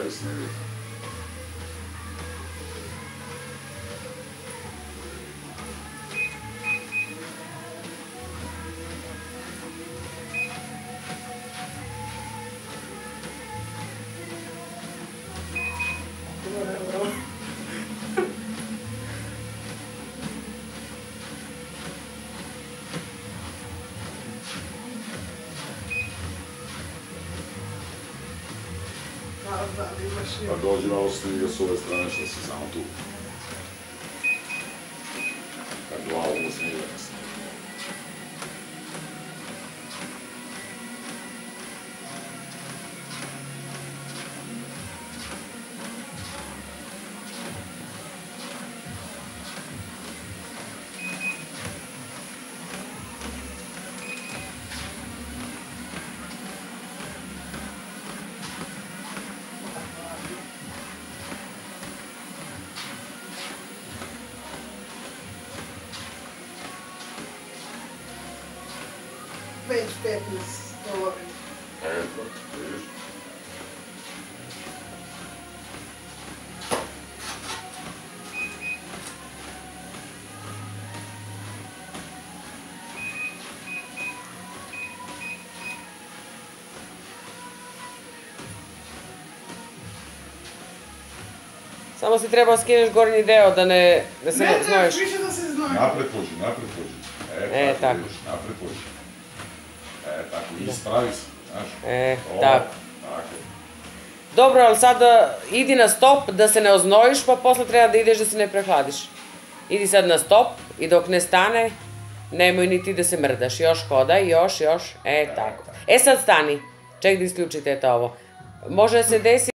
da se ne vidi. Pa dođi malo snimi ga s ove strane što si samo tu. Kad glavu mu snimi ga se. Već 15 govori. Eto, vidiš? Samo si trebao skineš gornji deo da se ne znojiš. Ne, više da se znojiš. Napred pođi, napred pođi. Tako. Vidiš, napred pođi. Tako, ispravi se, znaš. Tako. Tako. Dobro, ali sad idi na stop da se ne oznojiš, pa posle treba da ideš da se ne prehladiš. Idi sad na stop i dok ne stane, nemoj ni ti da se mrdaš. Još hodaj, još. Tako. Sad stani. Ček da isključite ovo. Može da se desi